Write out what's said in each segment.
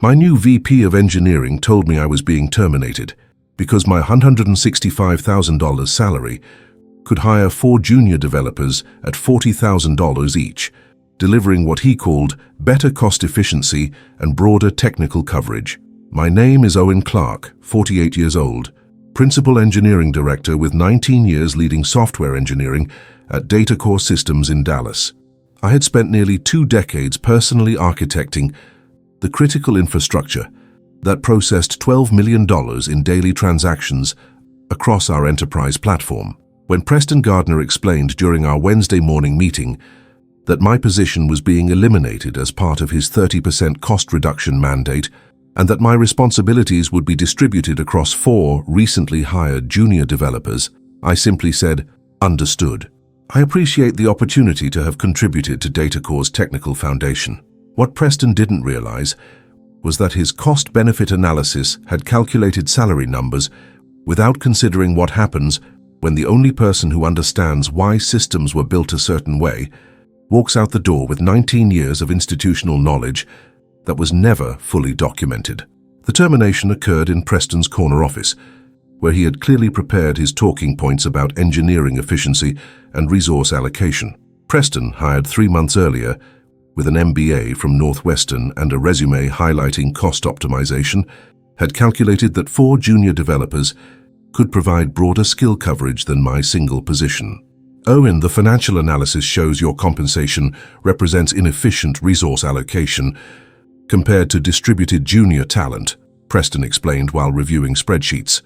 My new VP of engineering told me I was being terminated because my $165,000 salary could hire 4 junior developers at $40,000 each, delivering what he called better cost efficiency and broader technical coverage. My name is Owen Clark, 48 years old, Principal Engineering Director with 19 years leading software engineering at DataCore Systems in Dallas. I had spent nearly 2 decades personally architecting the critical infrastructure that processed $12 million in daily transactions across our enterprise platform. When Preston Gardner explained during our Wednesday morning meeting that my position was being eliminated as part of his 30% cost reduction mandate and that my responsibilities would be distributed across 4 recently hired junior developers, I simply said, "Understood." I appreciate the opportunity to have contributed to DataCore's technical foundation. What Preston didn't realize was that his cost-benefit analysis had calculated salary numbers without considering what happens when the only person who understands why systems were built a certain way walks out the door with 19 years of institutional knowledge that was never fully documented. The termination occurred in Preston's corner office, where he had clearly prepared his talking points about engineering efficiency and resource allocation. Preston, hired 3 months earlier, with an MBA from Northwestern and a resume highlighting cost optimization, had calculated that 4 junior developers could provide broader skill coverage than my single position. "Owen, the financial analysis shows your compensation represents inefficient resource allocation compared to distributed junior talent," Preston explained while reviewing spreadsheets.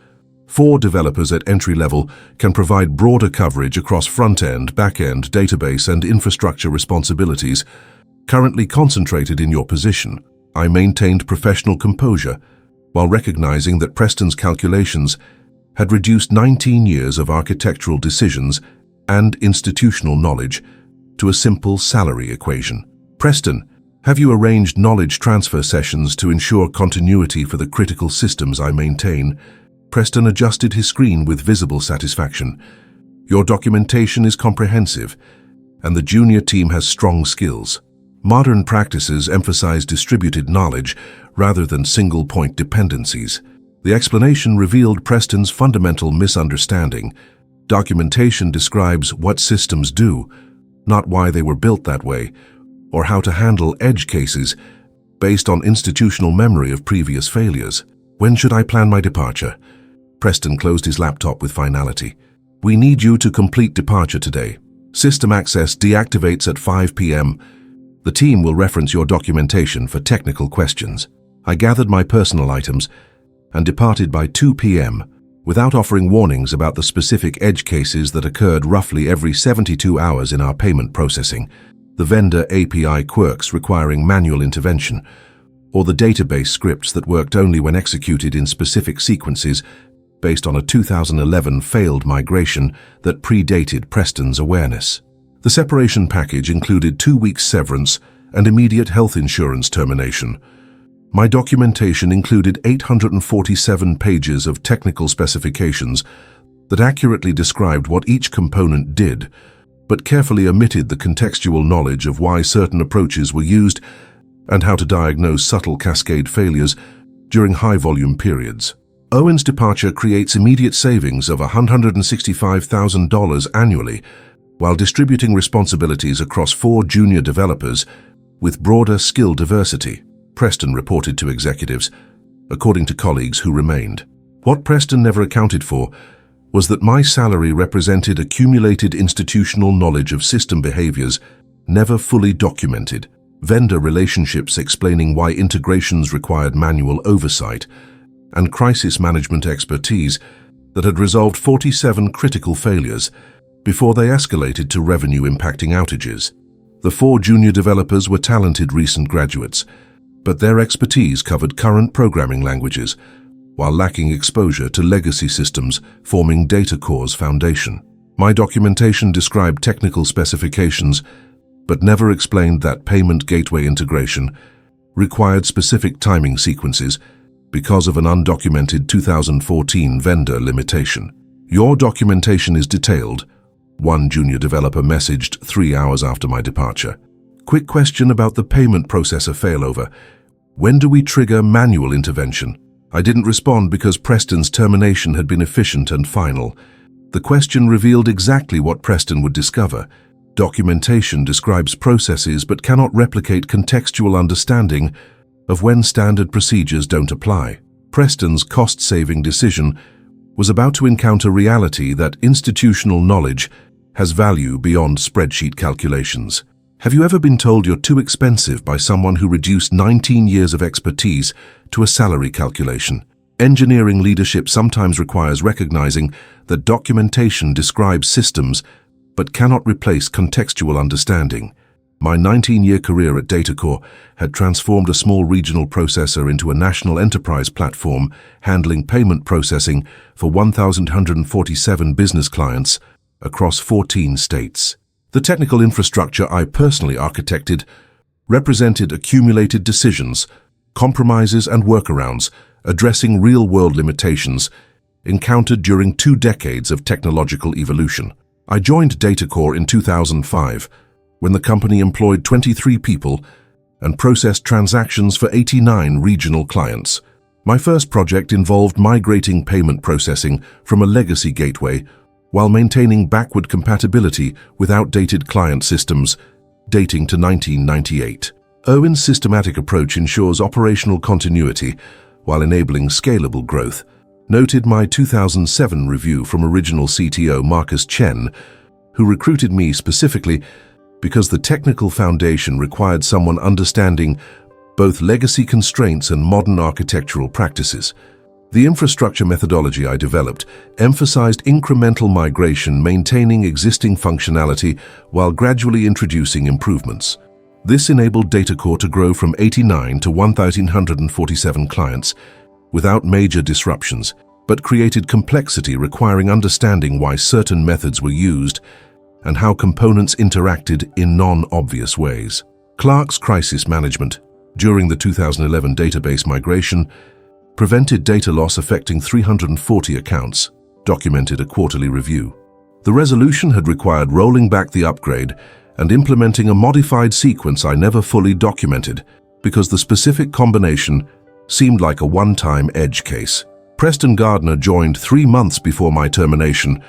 4 developers at entry level can provide broader coverage across front-end, back-end, database, and infrastructure responsibilities currently concentrated in your position. I maintained professional composure while recognizing that Preston's calculations had reduced 19 years of architectural decisions and institutional knowledge to a simple salary equation. "Preston, have you arranged knowledge transfer sessions to ensure continuity for the critical systems I maintain?" Preston adjusted his screen with visible satisfaction. "Your documentation is comprehensive, and the junior team has strong skills. Modern practices emphasize distributed knowledge rather than single-point dependencies." The explanation revealed Preston's fundamental misunderstanding. Documentation describes what systems do, not why they were built that way, or how to handle edge cases based on institutional memory of previous failures. "When should I plan my departure?" Preston closed his laptop with finality. "We need you to complete departure today. System access deactivates at 5 p.m. The team will reference your documentation for technical questions." I gathered my personal items and departed by 2 p.m. without offering warnings about the specific edge cases that occurred roughly every 72 hours in our payment processing, the vendor API quirks requiring manual intervention, or the database scripts that worked only when executed in specific sequences based on a 2011 failed migration that predated Preston's awareness. The separation package included 2 weeks severance and immediate health insurance termination. My documentation included 847 pages of technical specifications that accurately described what each component did, but carefully omitted the contextual knowledge of why certain approaches were used and how to diagnose subtle cascade failures during high-volume periods. Owen's departure creates immediate savings of $165,000 annually, while distributing responsibilities across 4 junior developers with broader skill diversity, Preston reported to executives, according to colleagues who remained. What Preston never accounted for was that my salary represented accumulated institutional knowledge of system behaviors never fully documented, vendor relationships explaining why integrations required manual oversight, and crisis management expertise that had resolved 47 critical failures before they escalated to revenue-impacting outages. The 4 junior developers were talented recent graduates, but their expertise covered current programming languages, while lacking exposure to legacy systems forming DataCore's foundation. My documentation described technical specifications, but never explained that payment gateway integration required specific timing sequences because of an undocumented 2014 vendor limitation. "Your documentation is detailed," one junior developer messaged 3 hours after my departure. "Quick question about the payment processor failover. When do we trigger manual intervention? I didn't respond because Preston's termination had been efficient and final. The question revealed exactly what Preston would discover. Documentation describes processes but cannot replicate contextual understanding of when standard procedures don't apply. Preston's cost-saving decision was about to encounter reality that institutional knowledge has value beyond spreadsheet calculations. Have you ever been told you're too expensive by someone who reduced 19 years of expertise to a salary calculation? Engineering leadership sometimes requires recognizing that documentation describes systems but cannot replace contextual understanding. My 19-year career at DataCore had transformed a small regional processor into a national enterprise platform handling payment processing for 1,147 business clients across 14 states. The technical infrastructure I personally architected represented accumulated decisions, compromises and workarounds addressing real-world limitations encountered during 2 decades of technological evolution. I joined DataCore in 2005 when the company employed 23 people and processed transactions for 89 regional clients. My first project involved migrating payment processing from a legacy gateway while maintaining backward compatibility with outdated client systems dating to 1998. Owen's systematic approach ensures operational continuity while enabling scalable growth. Noted my 2007 review from original CTO Marcus Chen, who recruited me specifically because the technical foundation required someone understanding both legacy constraints and modern architectural practices. The infrastructure methodology I developed emphasized incremental migration, maintaining existing functionality while gradually introducing improvements. This enabled DataCore to grow from 89 to 1,147 clients without major disruptions, but created complexity requiring understanding why certain methods were used and how components interacted in non-obvious ways. Clark's crisis management during the 2011 database migration prevented data loss affecting 340 accounts, documented a quarterly review. The resolution had required rolling back the upgrade and implementing a modified sequence I never fully documented because the specific combination seemed like a one-time edge case. Preston Gardner joined 3 months before my termination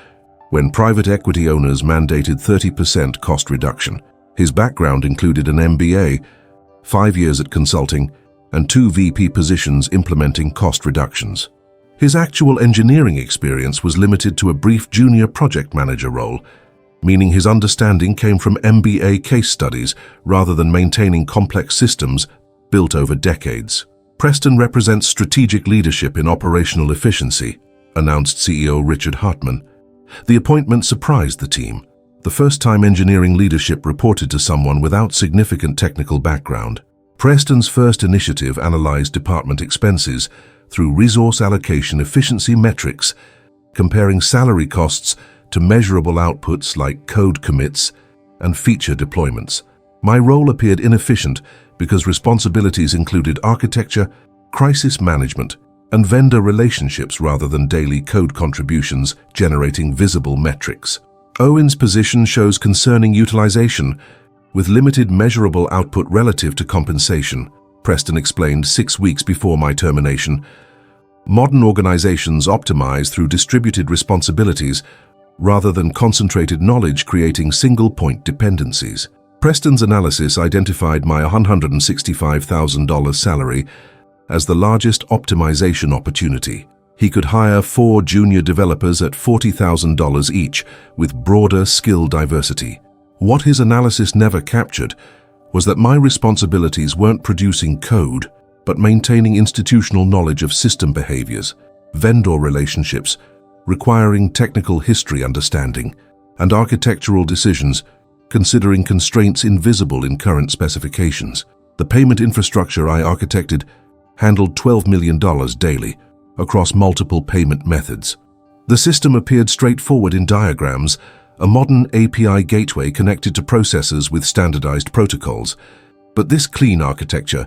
when private equity owners mandated 30% cost reduction. His background included an MBA, 5 years at consulting, and 2 VP positions implementing cost reductions. His actual engineering experience was limited to a brief junior project manager role, meaning his understanding came from MBA case studies rather than maintaining complex systems built over decades. Preston represents strategic leadership in operational efficiency, announced CEO Richard Hartman. The appointment surprised the team. The first time engineering leadership reported to someone without significant technical background. Preston's first initiative analyzed department expenses through resource allocation efficiency metrics, comparing salary costs to measurable outputs like code commits and feature deployments. My role appeared inefficient because responsibilities included architecture, crisis management, and vendor relationships rather than daily code contributions generating visible metrics. Owen's position shows concerning utilization, with limited measurable output relative to compensation, Preston explained 6 weeks before my termination. Modern organizations optimize through distributed responsibilities rather than concentrated knowledge, creating single-point dependencies. Preston's analysis identified my $165,000 salary as the largest optimization opportunity. He could hire 4 junior developers at $40,000 each with broader skill diversity. What his analysis never captured was that my responsibilities weren't producing code, but maintaining institutional knowledge of system behaviors, vendor relationships, requiring technical history understanding, and architectural decisions, considering constraints invisible in current specifications. The payment infrastructure I architected handled $12 million daily across multiple payment methods. The system appeared straightforward in diagrams, a modern API gateway connected to processors with standardized protocols. But this clean architecture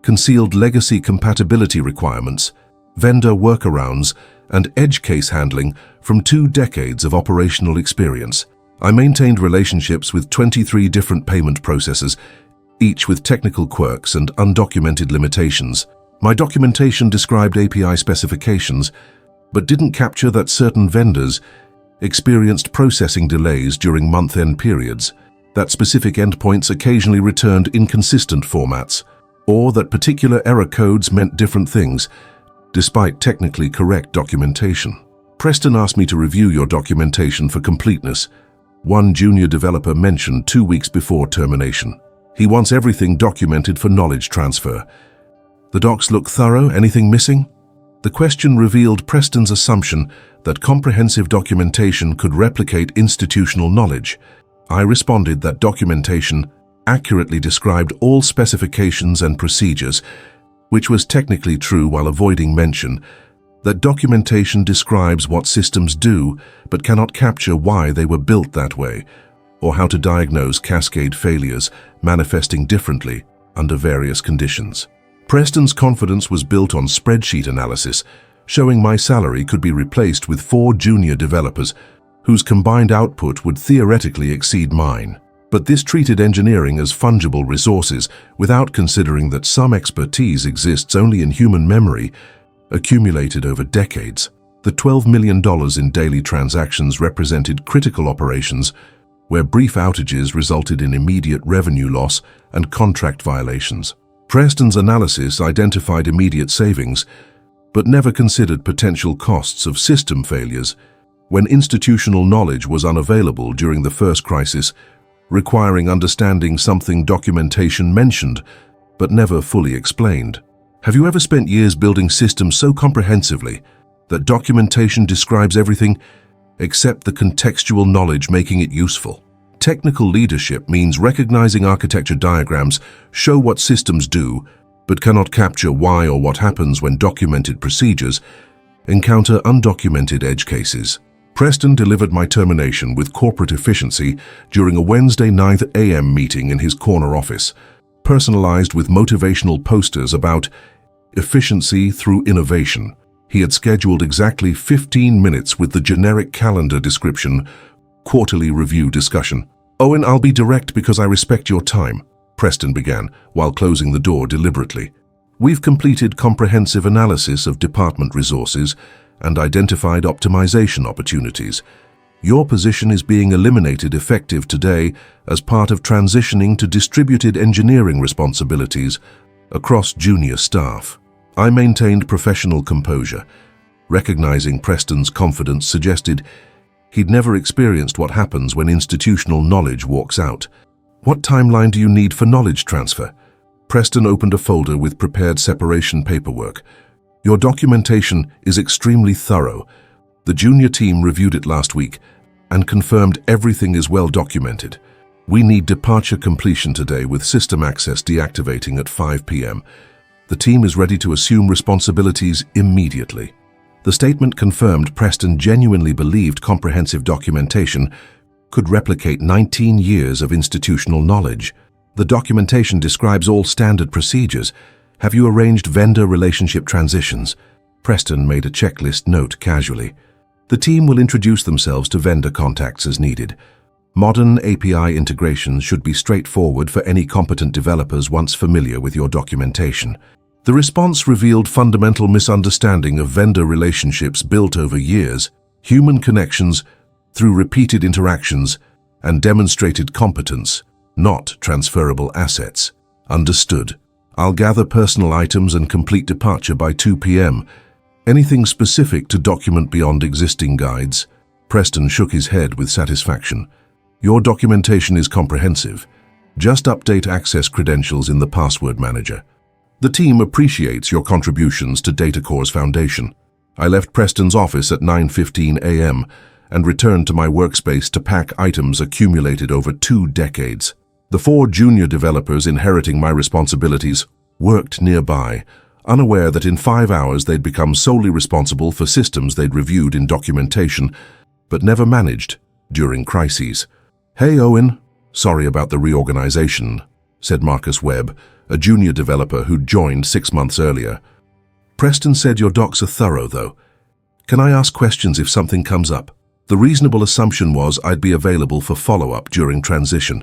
concealed legacy compatibility requirements, vendor workarounds, and edge case handling from 2 decades of operational experience. I maintained relationships with 23 different payment processors, each with technical quirks and undocumented limitations. My documentation described API specifications, but didn't capture that certain vendors experienced processing delays during month-end periods, that specific endpoints occasionally returned inconsistent formats, or that particular error codes meant different things, despite technically correct documentation. Preston asked me to review your documentation for completeness, one junior developer mentioned 2 weeks before termination. He wants everything documented for knowledge transfer. The docs look thorough, anything missing? The question revealed Preston's assumption that comprehensive documentation could replicate institutional knowledge. I responded that documentation accurately described all specifications and procedures, which was technically true while avoiding mention that documentation describes what systems do but cannot capture why they were built that way, or how to diagnose cascade failures manifesting differently under various conditions. Preston's confidence was built on spreadsheet analysis, showing my salary could be replaced with 4 junior developers whose combined output would theoretically exceed mine. But this treated engineering as fungible resources without considering that some expertise exists only in human memory, accumulated over decades. The $12 million in daily transactions represented critical operations where brief outages resulted in immediate revenue loss and contract violations. Preston's analysis identified immediate savings, but never considered potential costs of system failures when institutional knowledge was unavailable during the first crisis, requiring understanding something documentation mentioned, but never fully explained. Have you ever spent years building systems so comprehensively that documentation describes everything except the contextual knowledge making it useful? Technical leadership means recognizing architecture diagrams show what systems do, but cannot capture why or what happens when documented procedures encounter undocumented edge cases. Preston delivered my termination with corporate efficiency during a Wednesday 9 a.m. meeting in his corner office, personalized with motivational posters about efficiency through innovation. He had scheduled exactly 15 minutes with the generic calendar description, quarterly review discussion. "Owen, I'll be direct because I respect your time," Preston began, while closing the door deliberately. "We've completed comprehensive analysis of department resources and identified optimization opportunities. Your position is being eliminated effective today as part of transitioning to distributed engineering responsibilities across junior staff." I maintained professional composure. Recognizing Preston's confidence suggested he'd never experienced what happens when institutional knowledge walks out. "What timeline do you need for knowledge transfer?" Preston opened a folder with prepared separation paperwork. "Your documentation is extremely thorough. The junior team reviewed it last week and confirmed everything is well documented. We need departure completion today with system access deactivating at 5 p.m. The team is ready to assume responsibilities immediately." The statement confirmed Preston genuinely believed comprehensive documentation could replicate 19 years of institutional knowledge. "The documentation describes all standard procedures. Have you arranged vendor relationship transitions?" Preston made a checklist note casually. "The team will introduce themselves to vendor contacts as needed. Modern API integrations should be straightforward for any competent developers once familiar with your documentation." The response revealed fundamental misunderstanding of vendor relationships built over years, human connections through repeated interactions, and demonstrated competence, not transferable assets. "Understood. I'll gather personal items and complete departure by 2 p.m. Anything specific to document beyond existing guides?" Preston shook his head with satisfaction. "Your documentation is comprehensive. Just update access credentials in the password manager. The team appreciates your contributions to DataCore's foundation." I left Preston's office at 9:15 a.m. and returned to my workspace to pack items accumulated over 2 decades. The 4 junior developers inheriting my responsibilities worked nearby, unaware that in 5 hours they'd become solely responsible for systems they'd reviewed in documentation, but never managed during crises. "Hey, Owen, sorry about the reorganization," said Marcus Webb, a junior developer who'd joined 6 months earlier. "Preston said your docs are thorough, though. Can I ask questions if something comes up?" The reasonable assumption was I'd be available for follow-up during transition.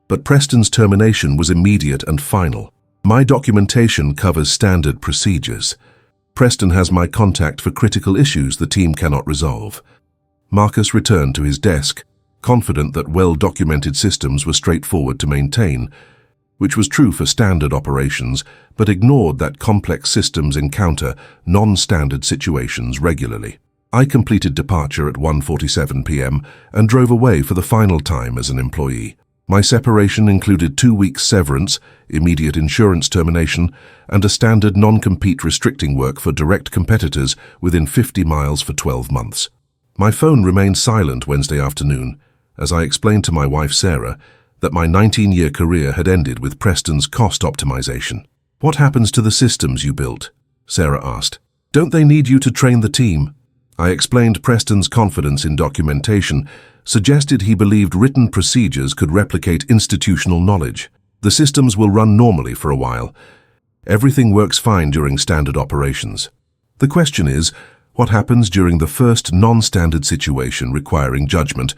But Preston's termination was immediate and final. My documentation covers standard procedures. Preston has my contact for critical issues the team cannot resolve. Marcus returned to his desk, confident that well-documented systems were straightforward to maintain, which was true for standard operations, but ignored that complex systems encounter non-standard situations regularly. I completed departure at 1:47 p.m. and drove away for the final time as an employee. My separation included 2 weeks severance, immediate insurance termination, and a standard non-compete restricting work for direct competitors within 50 miles for 12 months. My phone remained silent Wednesday afternoon, as I explained to my wife Sarah that my 19-year career had ended with Preston's cost optimization. "What happens to the systems you built?" Sarah asked. "Don't they need you to train the team?" I explained Preston's confidence in documentation suggested he believed written procedures could replicate institutional knowledge. "The systems will run normally for a while. Everything works fine during standard operations. The question is, what happens during the first non-standard situation requiring judgment,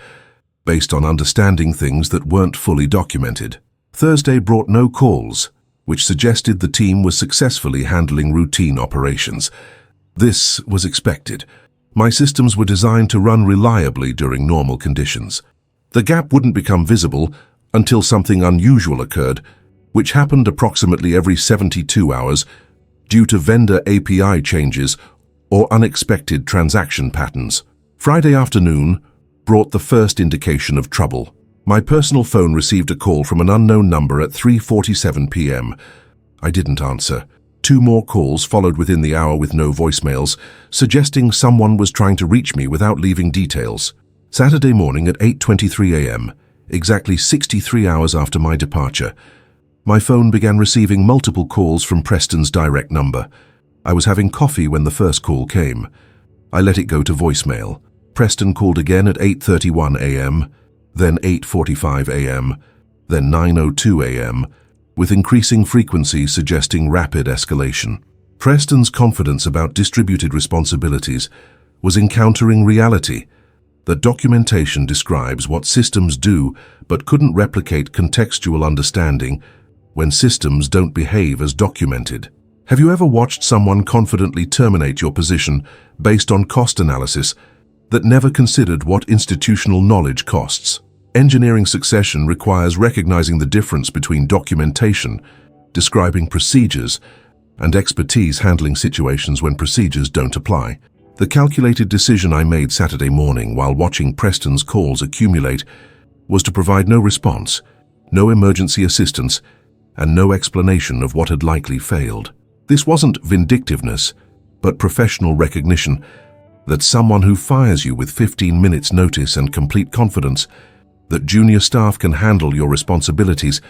based on understanding things that weren't fully documented?" Thursday brought no calls, which suggested the team was successfully handling routine operations. This was expected. My systems were designed to run reliably during normal conditions. The gap wouldn't become visible until something unusual occurred, which happened approximately every 72 hours due to vendor API changes or unexpected transaction patterns. Friday afternoon brought the first indication of trouble. My personal phone received a call from an unknown number at 3:47 p.m. I didn't answer. 2 more calls followed within the hour with no voicemails, suggesting someone was trying to reach me without leaving details. Saturday morning at 8:23 a.m., exactly 63 hours after my departure, my phone began receiving multiple calls from Preston's direct number. I was having coffee when the first call came. I let it go to voicemail. Preston called again at 8:31 a.m., then 8:45 a.m., then 9:02 a.m., with increasing frequency suggesting rapid escalation. Preston's confidence about distributed responsibilities was encountering reality. The documentation describes what systems do but couldn't replicate contextual understanding when systems don't behave as documented. Have you ever watched someone confidently terminate your position based on cost analysis that never considered what institutional knowledge costs? Engineering succession requires recognizing the difference between documentation, describing procedures, and expertise handling situations when procedures don't apply. The calculated decision I made Saturday morning while watching Preston's calls accumulate was to provide no response, no emergency assistance, and no explanation of what had likely failed. This wasn't vindictiveness, but professional recognition that someone who fires you with 15 minutes notice and complete confidence that junior staff can handle your responsibilities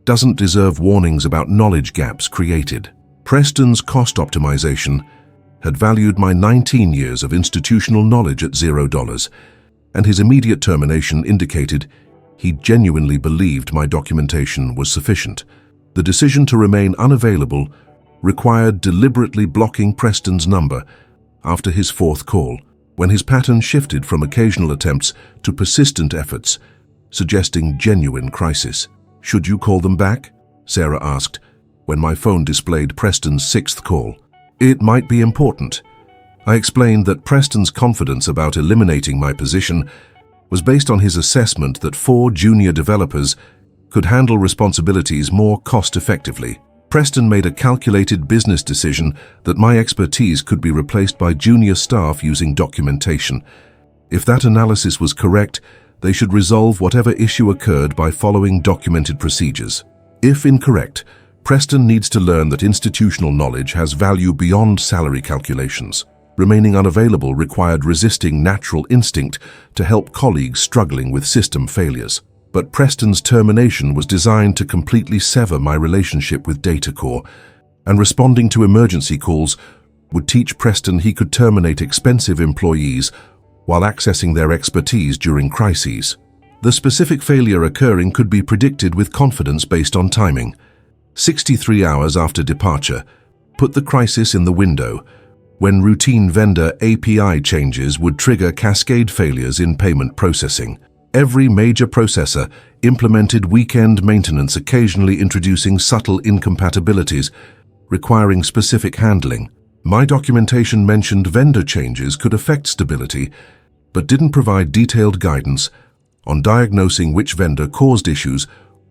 doesn't deserve warnings about knowledge gaps created. Preston's cost optimization had valued my 19 years of institutional knowledge at $0, and his immediate termination indicated he genuinely believed my documentation was sufficient. The decision to remain unavailable required deliberately blocking Preston's number after his 4th call, when his pattern shifted from occasional attempts to persistent efforts, suggesting genuine crisis. "Should you call them back?" Sarah asked, when my phone displayed Preston's 6th call. "It might be important." I explained that Preston's confidence about eliminating my position was based on his assessment that 4 junior developers could handle responsibilities more cost-effectively. Preston made a calculated business decision that my expertise could be replaced by junior staff using documentation. If that analysis was correct, they should resolve whatever issue occurred by following documented procedures. If incorrect, Preston needs to learn that institutional knowledge has value beyond salary calculations. Remaining unavailable required resisting natural instinct to help colleagues struggling with system failures. But Preston's termination was designed to completely sever my relationship with DataCore, and responding to emergency calls would teach Preston he could terminate expensive employees while accessing their expertise during crises. The specific failure occurring could be predicted with confidence based on timing. 63 hours after departure put the crisis in the window, when routine vendor API changes would trigger cascade failures in payment processing. Every major processor implemented weekend maintenance, occasionally introducing subtle incompatibilities, requiring specific handling. My documentation mentioned vendor changes could affect stability, but didn't provide detailed guidance on diagnosing which vendor caused issues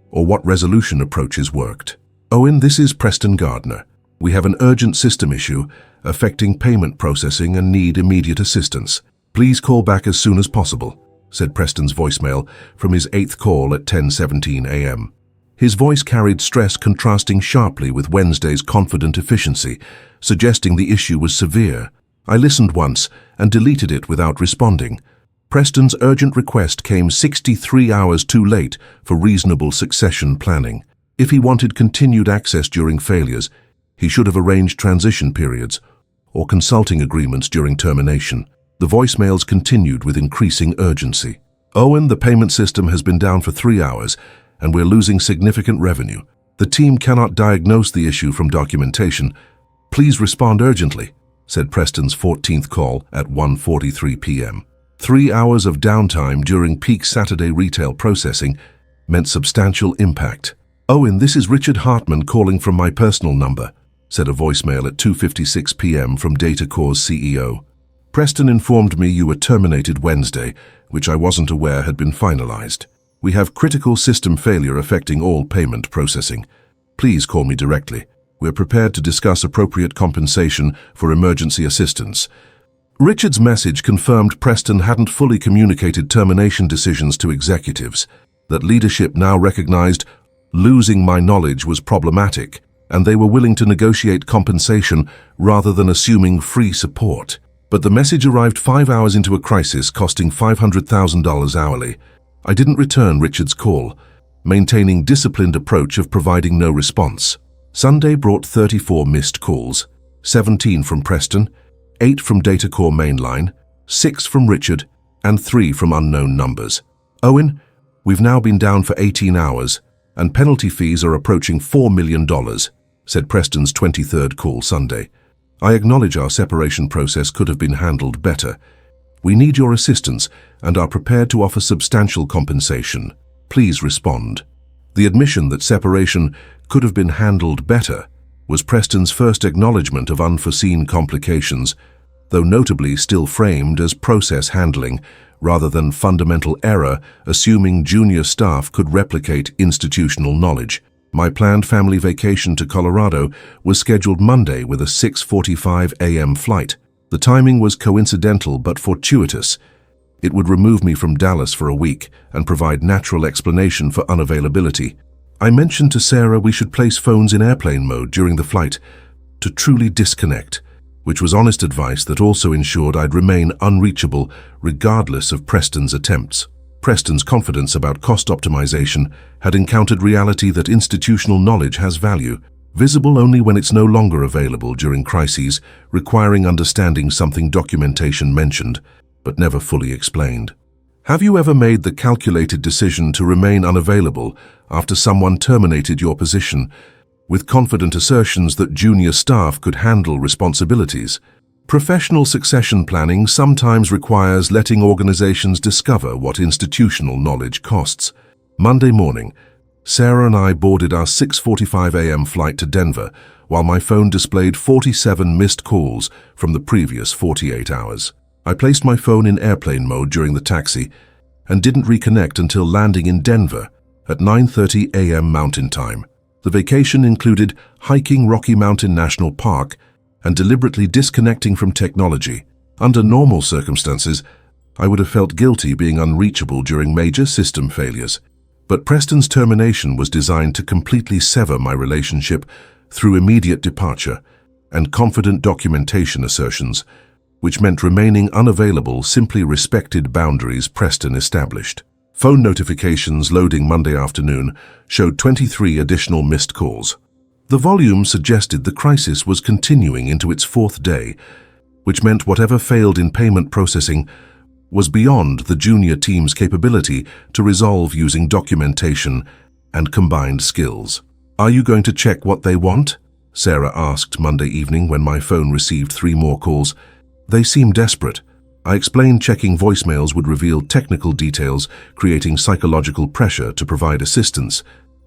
or what resolution approaches worked. Owen, this is Preston Gardner. We have an urgent system issue affecting payment processing and need immediate assistance. Please call back as soon as possible, said Preston's voicemail from his 8th call at 10:17 a.m. His voice carried stress, contrasting sharply with Wednesday's confident efficiency, suggesting the issue was severe. I listened once and deleted it without responding. Preston's urgent request came 63 hours too late for reasonable succession planning. If he wanted continued access during failures, he should have arranged transition periods or consulting agreements during termination. The voicemails continued with increasing urgency. Owen, the payment system has been down for 3 hours, and we're losing significant revenue. The team cannot diagnose the issue from documentation. Please respond urgently, said Preston's 14th call at 1:43 p.m. 3 hours of downtime during peak Saturday retail processing meant substantial impact. Owen, this is Richard Hartman calling from my personal number, said a voicemail at 2:56 p.m. from DataCore's CEO. Preston informed me you were terminated Wednesday, which I wasn't aware had been finalized. We have critical system failure affecting all payment processing. Please call me directly. We're prepared to discuss appropriate compensation for emergency assistance. Richard's message confirmed Preston hadn't fully communicated termination decisions to executives, that leadership now recognized losing my knowledge was problematic, and they were willing to negotiate compensation rather than assuming free support. But the message arrived 5 hours into a crisis, costing $500,000 hourly. I didn't return Richard's call, maintaining disciplined approach of providing no response. Sunday brought 34 missed calls, 17 from Preston, 8 from DataCore mainline, 6 from Richard, and 3 from unknown numbers. Owen, we've now been down for 18 hours, and penalty fees are approaching $4 million, said Preston's 23rd call Sunday. I acknowledge our separation process could have been handled better. We need your assistance and are prepared to offer substantial compensation. Please respond. The admission that separation could have been handled better was Preston's first acknowledgement of unforeseen complications, though notably still framed as process handling rather than fundamental error, assuming junior staff could replicate institutional knowledge. My planned family vacation to Colorado was scheduled Monday with a 6:45 a.m. flight. The timing was coincidental but fortuitous. It would remove me from Dallas for a week and provide natural explanation for unavailability. I mentioned to Sarah we should place phones in airplane mode during the flight to truly disconnect, which was honest advice that also ensured I'd remain unreachable regardless of Preston's attempts. Preston's confidence about cost optimization had encountered reality that institutional knowledge has value, visible only when it's no longer available during crises, requiring understanding something documentation mentioned, but never fully explained. Have you ever made the calculated decision to remain unavailable after someone terminated your position, with confident assertions that junior staff could handle responsibilities? Professional succession planning sometimes requires letting organizations discover what institutional knowledge costs. Monday morning, Sarah and I boarded our 6:45 a.m. flight to Denver, while my phone displayed 47 missed calls from the previous 48 hours. I placed my phone in airplane mode during the taxi and didn't reconnect until landing in Denver at 9:30 a.m. Mountain Time. The vacation included hiking Rocky Mountain National Park and deliberately disconnecting from technology. Under normal circumstances, I would have felt guilty being unreachable during major system failures. But Preston's termination was designed to completely sever my relationship through immediate departure and confident documentation assertions, which meant remaining unavailable simply respected boundaries Preston established. Phone notifications loading Monday afternoon showed 23 additional missed calls. The volume suggested the crisis was continuing into its 4th day, which meant whatever failed in payment processing was beyond the junior team's capability to resolve using documentation and combined skills. Are you going to check what they want? Sarah asked Monday evening when my phone received 3 more calls. They seem desperate. I explained checking voicemails would reveal technical details, creating psychological pressure to provide assistance,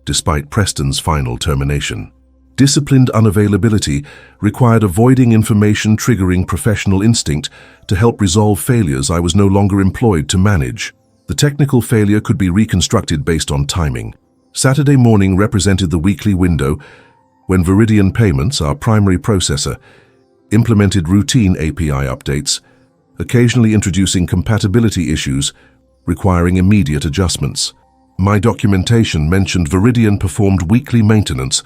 despite Preston's final termination. Disciplined unavailability required avoiding information triggering professional instinct to help resolve failures I was no longer employed to manage. The technical failure could be reconstructed based on timing. Saturday morning represented the weekly window when Viridian Payments, our primary processor, implemented routine API updates, occasionally introducing compatibility issues requiring immediate adjustments. My documentation mentioned Viridian performed weekly maintenance,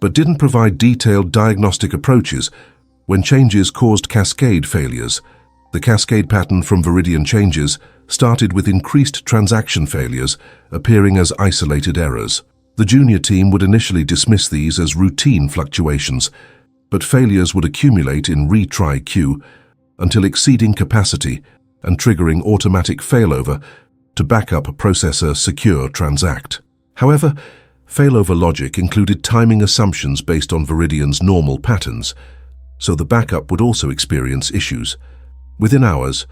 but didn't provide detailed diagnostic approaches when changes caused cascade failures. The cascade pattern from Viridian changes started with increased transaction failures appearing as isolated errors. The junior team would initially dismiss these as routine fluctuations, but failures would accumulate in retry queue until exceeding capacity and triggering automatic failover to backup processor secure transact. However, failover logic included timing assumptions based on Viridian's normal patterns, so the backup would also experience issues. Within hours,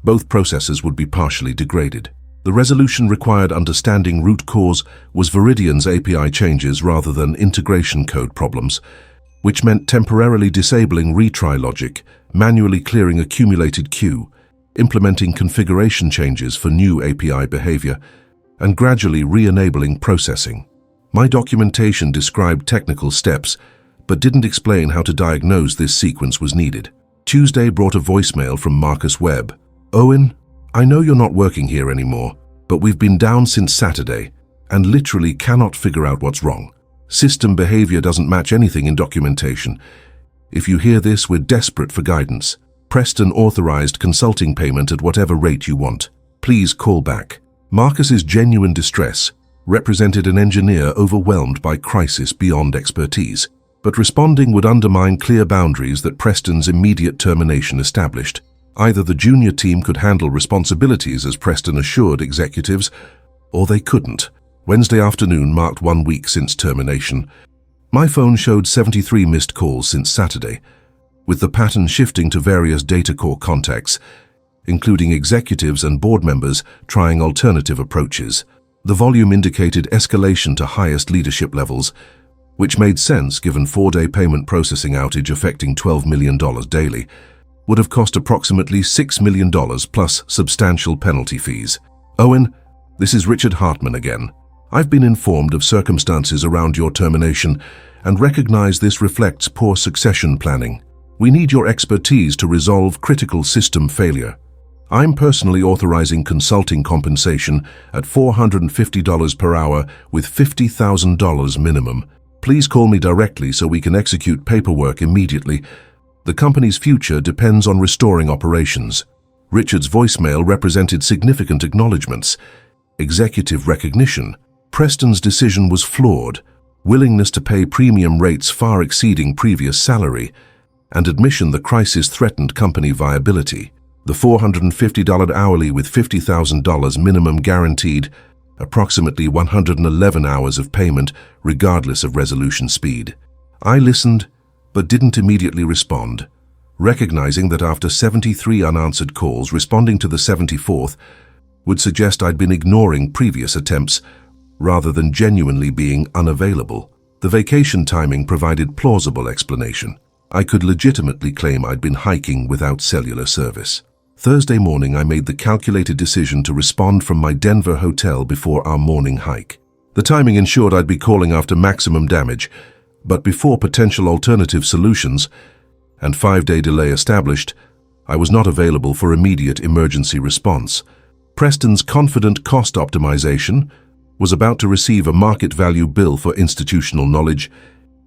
both processors would be partially degraded. The resolution required understanding root cause was Viridian's API changes rather than integration code problems, which meant temporarily disabling retry logic, manually clearing accumulated queue, implementing configuration changes for new API behavior, and gradually re-enabling processing. My documentation described technical steps, but didn't explain how to diagnose this sequence was needed. Tuesday brought a voicemail from Marcus Webb. "Owen, I know you're not working here anymore, but we've been down since Saturday and literally cannot figure out what's wrong. System behavior doesn't match anything in documentation. If you hear this, we're desperate for guidance. Preston authorized consulting payment at whatever rate you want. Please call back." Marcus's genuine distress represented an engineer overwhelmed by crisis beyond expertise, but responding would undermine clear boundaries that Preston's immediate termination established. Either the junior team could handle responsibilities as Preston assured executives, or they couldn't. Wednesday afternoon marked 1 week since termination. My phone showed 73 missed calls since Saturday, with the pattern shifting to various data core contacts, including executives and board members trying alternative approaches. The volume indicated escalation to highest leadership levels, which made sense given 4-day payment processing outage affecting $12 million daily, would have cost approximately $6 million plus substantial penalty fees. "Owen, this is Richard Hartman again. I've been informed of circumstances around your termination and recognize this reflects poor succession planning. We need your expertise to resolve critical system failure. I'm personally authorizing consulting compensation at $450 per hour with $50,000 minimum. Please call me directly so we can execute paperwork immediately. The company's future depends on restoring operations." Richard's voicemail represented significant acknowledgements, executive recognition. Preston's decision was flawed, willingness to pay premium rates far exceeding previous salary, and admission the crisis threatened company viability. The $450 hourly with $50,000 minimum guaranteed approximately 111 hours of payment regardless of resolution speed. I listened, but didn't immediately respond, recognizing that after 73 unanswered calls, responding to the 74th would suggest I'd been ignoring previous attempts rather than genuinely being unavailable. The vacation timing provided plausible explanation. I could legitimately claim I'd been hiking without cellular service. Thursday morning, I made the calculated decision to respond from my Denver hotel before our morning hike. The timing ensured I'd be calling after maximum damage, but before potential alternative solutions and 5-day delay established, I was not available for immediate emergency response. Preston's confident cost optimization was about to receive a market value bill for institutional knowledge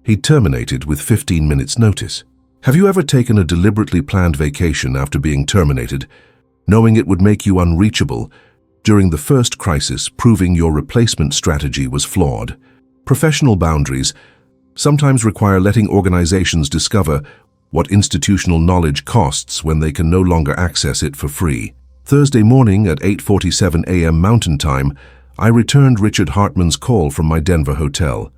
he'd terminated with 15 minutes notice. Have you ever taken a deliberately planned vacation after being terminated, knowing it would make you unreachable during the first crisis, proving your replacement strategy was flawed? Professional boundaries sometimes require letting organizations discover what institutional knowledge costs when they can no longer access it for free. Thursday morning at 8:47 a.m. Mountain Time, I returned Richard Hartman's call from my Denver hotel.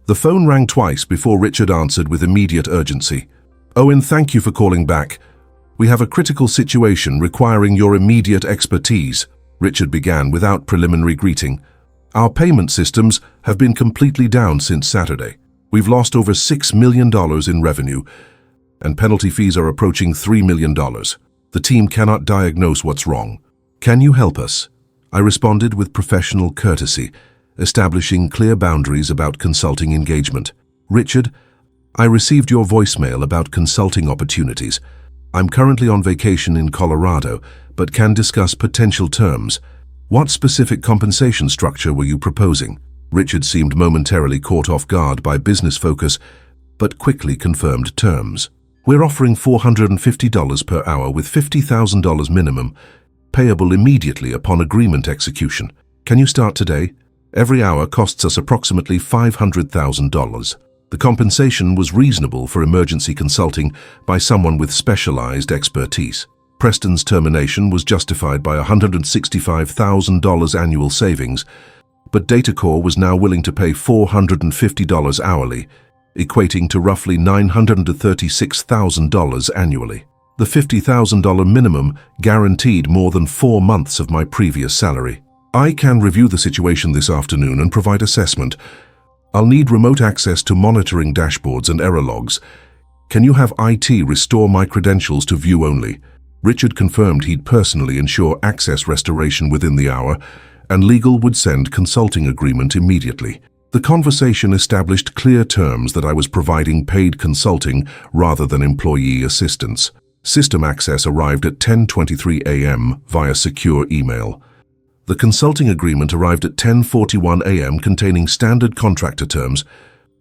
The phone rang twice before Richard answered with immediate urgency. "Owen, thank you for calling back. We have a critical situation requiring your immediate expertise, Richard began without preliminary greeting. Our payment systems have been completely down since Saturday. We've lost over $6 million in revenue, and penalty fees are approaching $3 million. The team cannot diagnose what's wrong. Can you help us? I responded with professional courtesy, establishing clear boundaries about consulting engagement. Richard, I received your voicemail about consulting opportunities. I'm currently on vacation in Colorado, but can discuss potential terms. What specific compensation structure were you proposing? Richard seemed momentarily caught off guard by business focus, but quickly confirmed terms. We're offering $450 per hour with $50,000 minimum, payable immediately upon agreement execution. Can you start today? Every hour costs us approximately $500,000. The compensation was reasonable for emergency consulting by someone with specialized expertise. Preston's termination was justified by $165,000 annual savings, but Datacore was now willing to pay $450 hourly, equating to roughly $936,000 annually. The $50,000 minimum guaranteed more than 4 months of my previous salary. I can review the situation this afternoon and provide assessment. I'll need remote access to monitoring dashboards and error logs. Can you have IT restore my credentials to view only? Richard confirmed he'd personally ensure access restoration within the hour, and legal would send consulting agreement immediately. The conversation established clear terms that I was providing paid consulting rather than employee assistance. System access arrived at 10:23 a.m. via secure email. The consulting agreement arrived at 10:41 a.m. containing standard contractor terms,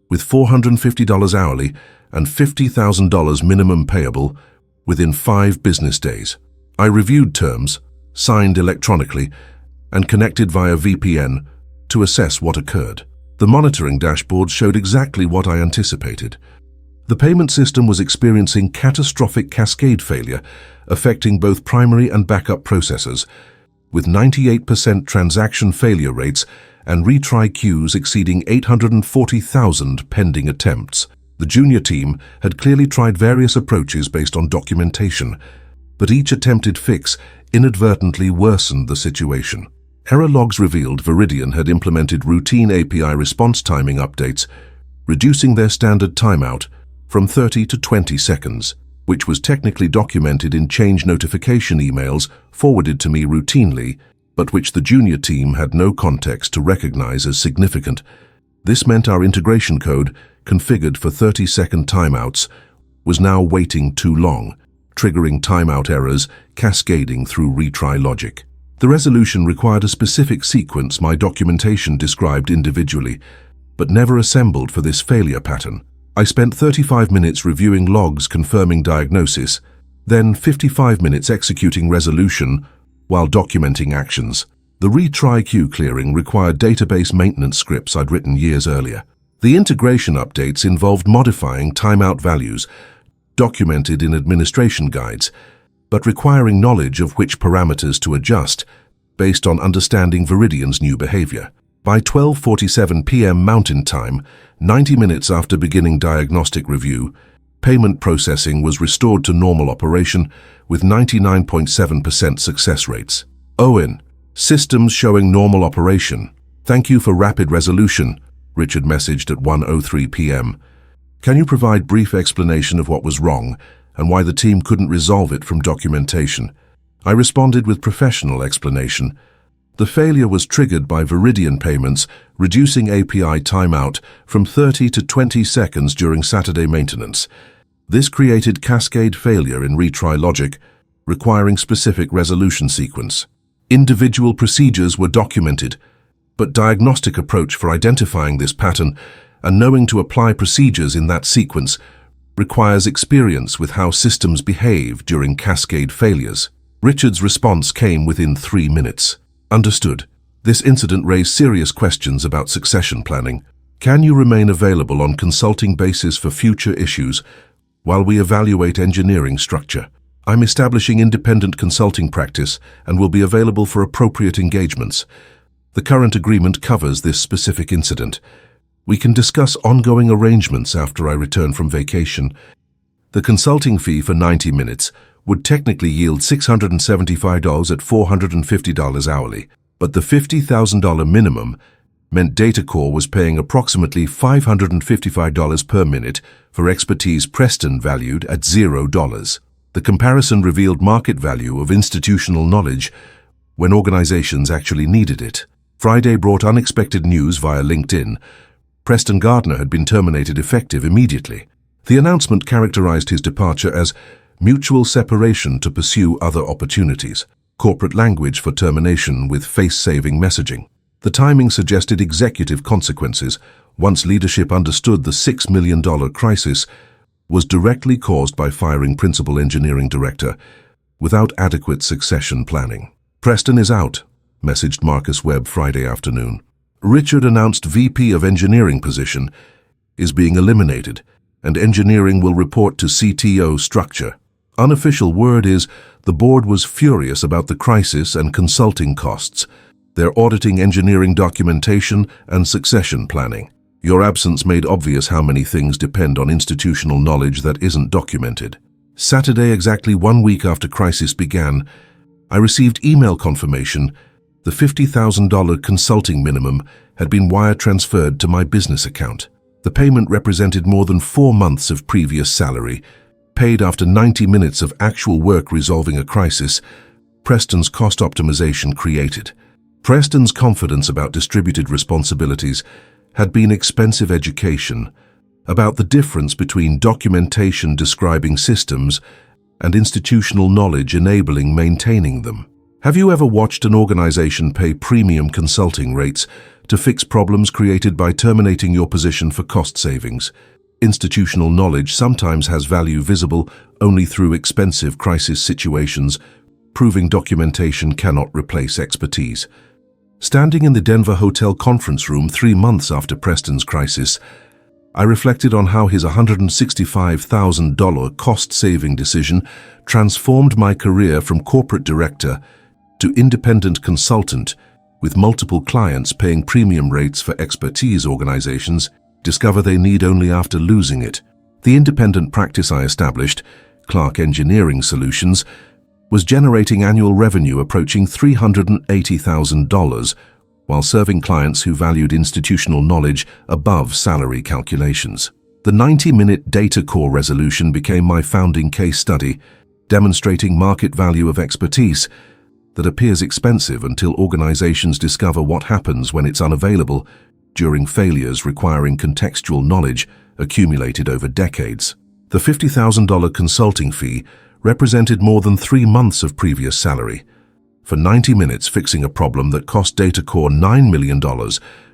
with $450 hourly and $50,000 minimum payable within 5 business days. I reviewed terms, signed electronically, and connected via VPN to assess what occurred. The monitoring dashboard showed exactly what I anticipated. The payment system was experiencing catastrophic cascade failure, affecting both primary and backup processors, with 98% transaction failure rates and retry queues exceeding 840,000 pending attempts. The junior team had clearly tried various approaches based on documentation, but each attempted fix inadvertently worsened the situation. Error logs revealed Viridian had implemented routine API response timing updates, reducing their standard timeout from 30 to 20 seconds, which was technically documented in change notification emails forwarded to me routinely, but which the junior team had no context to recognize as significant. This meant our integration code, configured for 30-second timeouts, was now waiting too long, triggering timeout errors cascading through retry logic. The resolution required a specific sequence my documentation described individually, but never assembled for this failure pattern. I spent 35 minutes reviewing logs confirming diagnosis, then 55 minutes executing resolution while documenting actions. The retry queue clearing required database maintenance scripts I'd written years earlier. The integration updates involved modifying timeout values, documented in administration guides, but requiring knowledge of which parameters to adjust based on understanding Viridian's new behavior. By 12:47 p.m. Mountain Time, 90 minutes after beginning diagnostic review, payment processing was restored to normal operation with 99.7% success rates. Owen, systems showing normal operation. Thank you for rapid resolution, Richard messaged at 1:03 p.m. Can you provide brief explanation of what was wrong and why the team couldn't resolve it from documentation? I responded with professional explanation. The failure was triggered by Viridian payments, reducing API timeout from 30 to 20 seconds during Saturday maintenance. This created cascade failure in retry logic, requiring specific resolution sequence. Individual procedures were documented, but diagnostic approach for identifying this pattern and knowing to apply procedures in that sequence requires experience with how systems behave during cascade failures. Richard's response came within 3 minutes. Understood. This incident raised serious questions about succession planning. Can you remain available on consulting basis for future issues while we evaluate engineering structure? I'm establishing independent consulting practice and will be available for appropriate engagements. The current agreement covers this specific incident. We can discuss ongoing arrangements after I return from vacation. The consulting fee for 90 minutes would technically yield $675 at $450 hourly, but the $50,000 minimum meant DataCore was paying approximately $555 per minute for expertise Preston valued at $0. The comparison revealed market value of institutional knowledge when organizations actually needed it. Friday brought unexpected news via LinkedIn. Preston Gardner had been terminated effective immediately. The announcement characterized his departure as mutual separation to pursue other opportunities, corporate language for termination with face-saving messaging. The timing suggested executive consequences once leadership understood the $6 million crisis was directly caused by firing principal engineering director without adequate succession planning. "Preston is out," messaged Marcus Webb Friday afternoon. Richard announced VP of engineering position is being eliminated, and engineering will report to CTO structure. Unofficial word is the board was furious about the crisis and consulting costs. They're auditing engineering documentation and succession planning. Your absence made obvious how many things depend on institutional knowledge that isn't documented. Saturday, exactly 1 week after crisis began, I received email confirmation the $50,000 consulting minimum had been wire transferred to my business account. The payment represented more than 4 months of previous salary, paid after 90 minutes of actual work resolving a crisis Preston's cost optimization created. Preston's confidence about distributed responsibilities had been expensive education about the difference between documentation describing systems and institutional knowledge enabling maintaining them. Have you ever watched an organization pay premium consulting rates to fix problems created by terminating your position for cost savings? Institutional knowledge sometimes has value visible only through expensive crisis situations, proving documentation cannot replace expertise. Standing in the Denver hotel conference room 3 months after Preston's crisis, I reflected on how his $165,000 cost-saving decision transformed my career from corporate director to independent consultant, with multiple clients paying premium rates for expertise organizations discover they need only after losing it. The independent practice I established, Clark Engineering Solutions, was generating annual revenue approaching $380,000 while serving clients who valued institutional knowledge above salary calculations. The 90-minute DataCore resolution became my founding case study, demonstrating market value of expertise that appears expensive until organizations discover what happens when it's unavailable during failures requiring contextual knowledge accumulated over decades. The $50,000 consulting fee represented more than 3 months of previous salary, for 90 minutes fixing a problem that cost DataCore $9 million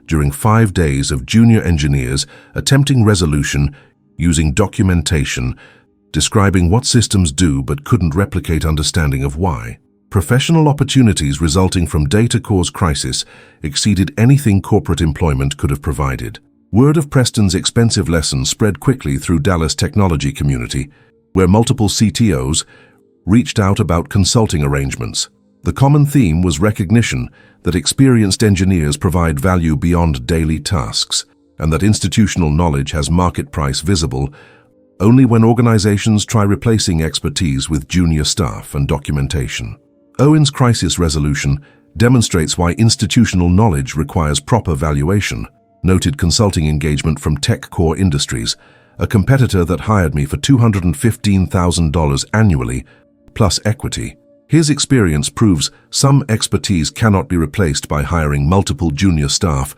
during 5 days of junior engineers attempting resolution using documentation, describing what systems do but couldn't replicate understanding of why. Professional opportunities resulting from DataCore's crisis exceeded anything corporate employment could have provided. Word of Preston's expensive lesson spread quickly through Dallas technology community, where multiple CTOs reached out about consulting arrangements. The common theme was recognition that experienced engineers provide value beyond daily tasks, and that institutional knowledge has market price visible only when organizations try replacing expertise with junior staff and documentation. Owen's crisis resolution demonstrates why institutional knowledge requires proper valuation, noted consulting engagement from TechCore Industries, a competitor that hired me for $215,000 annually, plus equity. His experience proves some expertise cannot be replaced by hiring multiple junior staff,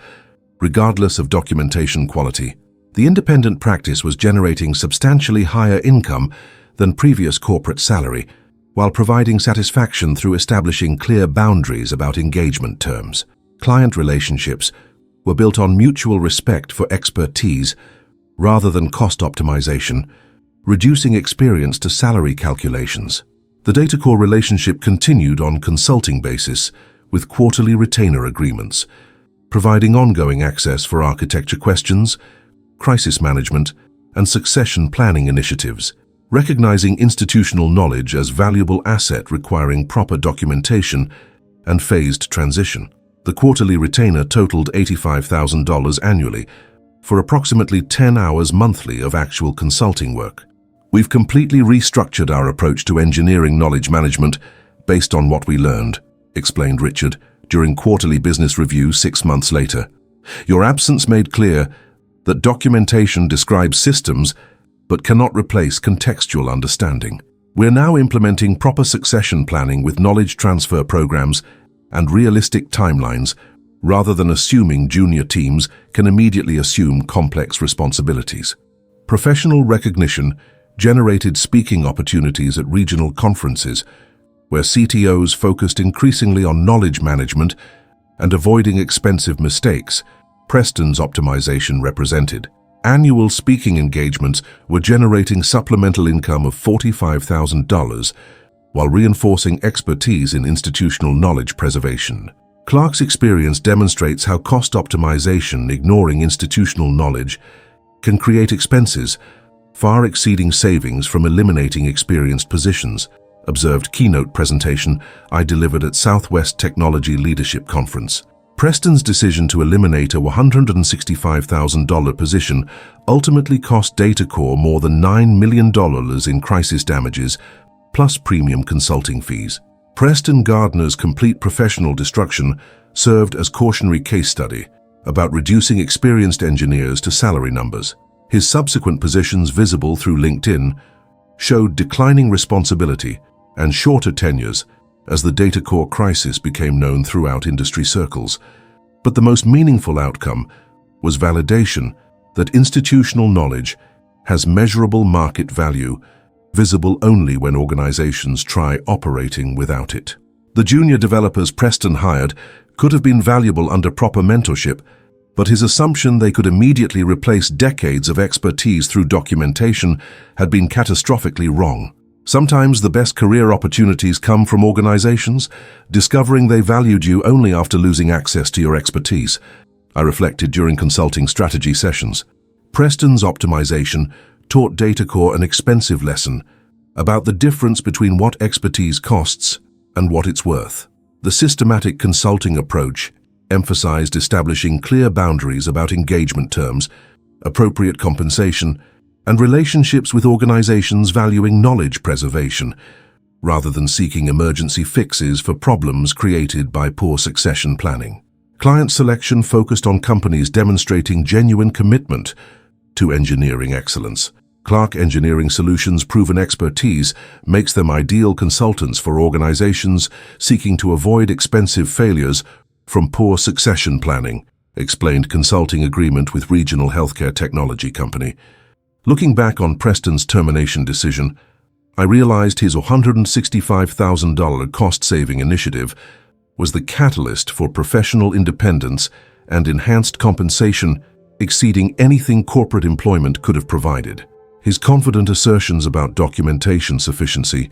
regardless of documentation quality. The independent practice was generating substantially higher income than previous corporate salary, while providing satisfaction through establishing clear boundaries about engagement terms. Client relationships were built on mutual respect for expertise rather than cost optimization, reducing experience to salary calculations. The DataCore relationship continued on consulting basis with quarterly retainer agreements, providing ongoing access for architecture questions, crisis management, and succession planning initiatives, recognizing institutional knowledge as valuable asset requiring proper documentation and phased transition. The quarterly retainer totaled $85,000 annually for approximately 10 hours monthly of actual consulting work. We've completely restructured our approach to engineering knowledge management based on what we learned, explained Richard during quarterly business review 6 months later. Your absence made clear that documentation describes systems but cannot replace contextual understanding. We're now implementing proper succession planning with knowledge transfer programs and realistic timelines rather than assuming junior teams can immediately assume complex responsibilities. Professional recognition generated speaking opportunities at regional conferences where CTOs focused increasingly on knowledge management and avoiding expensive mistakes. Preston's optimization represented. Annual speaking engagements were generating supplemental income of $45,000 while reinforcing expertise in institutional knowledge preservation. Clark's experience demonstrates how cost optimization, ignoring institutional knowledge, can create expenses far exceeding savings from eliminating experienced positions. Observed keynote presentation I delivered at Southwest Technology Leadership Conference. Preston's decision to eliminate a $165,000 position ultimately cost DataCore more than $9 million in crisis damages, plus premium consulting fees. Preston Gardner's complete professional destruction served as cautionary case study about reducing experienced engineers to salary numbers. His subsequent positions visible through LinkedIn showed declining responsibility and shorter tenures as the DataCore crisis became known throughout industry circles. But the most meaningful outcome was validation that institutional knowledge has measurable market value, visible only when organizations try operating without it. The junior developers Preston hired could have been valuable under proper mentorship, but his assumption they could immediately replace decades of expertise through documentation had been catastrophically wrong. Sometimes the best career opportunities come from organizations discovering they valued you only after losing access to your expertise, I reflected during consulting strategy sessions. Preston's optimization taught DataCore an expensive lesson about the difference between what expertise costs and what it's worth. The systematic consulting approach emphasized establishing clear boundaries about engagement terms, appropriate compensation, and relationships with organizations valuing knowledge preservation, rather than seeking emergency fixes for problems created by poor succession planning. Client selection focused on companies demonstrating genuine commitment to engineering excellence. Clark Engineering Solutions' proven expertise makes them ideal consultants for organizations seeking to avoid expensive failures from poor succession planning, explained consulting agreement with regional healthcare technology company. Looking back on Preston's termination decision, I realized his $165,000 cost-saving initiative was the catalyst for professional independence and enhanced compensation exceeding anything corporate employment could have provided. His confident assertions about documentation sufficiency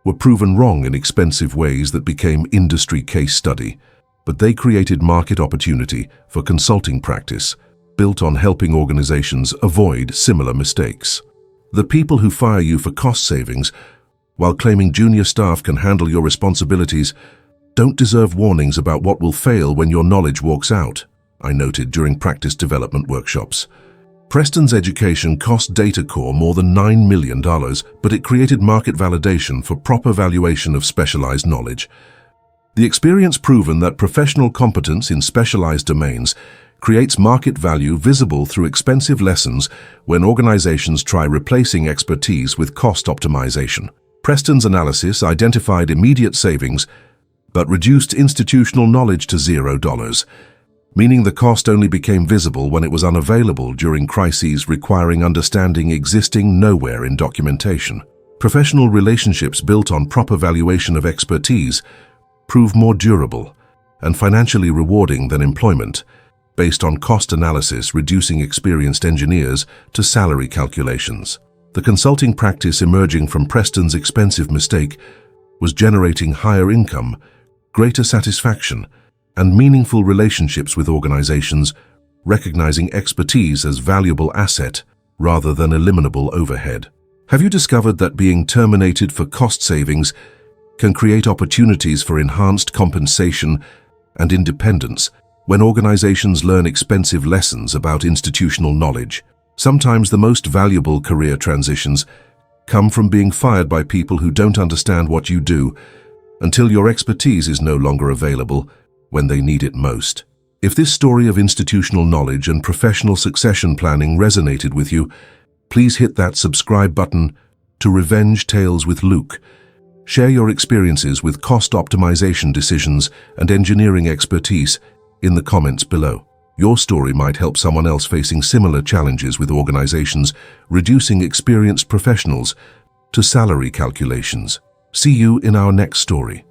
were proven wrong in expensive ways that became industry case study, but they created market opportunity for consulting practice built on helping organizations avoid similar mistakes. The people who fire you for cost savings while claiming junior staff can handle your responsibilities don't deserve warnings about what will fail when your knowledge walks out, I noted during practice development workshops. Preston's education cost DataCore more than $9 million, but it created market validation for proper valuation of specialized knowledge. The experience proven that professional competence in specialized domains creates market value visible through expensive lessons when organizations try replacing expertise with cost optimization. Preston's analysis identified immediate savings, but reduced institutional knowledge to $0, meaning the cost only became visible when it was unavailable during crises requiring understanding existing nowhere in documentation. Professional relationships built on proper valuation of expertise prove more durable and financially rewarding than employment, based on cost analysis reducing experienced engineers to salary calculations. The consulting practice emerging from Preston's expensive mistake was generating higher income, greater satisfaction, and meaningful relationships with organizations, recognizing expertise as valuable asset rather than eliminable overhead. Have you discovered that being terminated for cost savings can create opportunities for enhanced compensation and independence when organizations learn expensive lessons about institutional knowledge? Sometimes the most valuable career transitions come from being fired by people who don't understand what you do until your expertise is no longer available when they need it most. If this story of institutional knowledge and professional succession planning resonated with you, please hit that subscribe button to Revenge Tales with Luke. Share your experiences with cost optimization decisions and engineering expertise in the comments below. Your story might help someone else facing similar challenges with organizations, reducing experienced professionals to salary calculations. See you in our next story.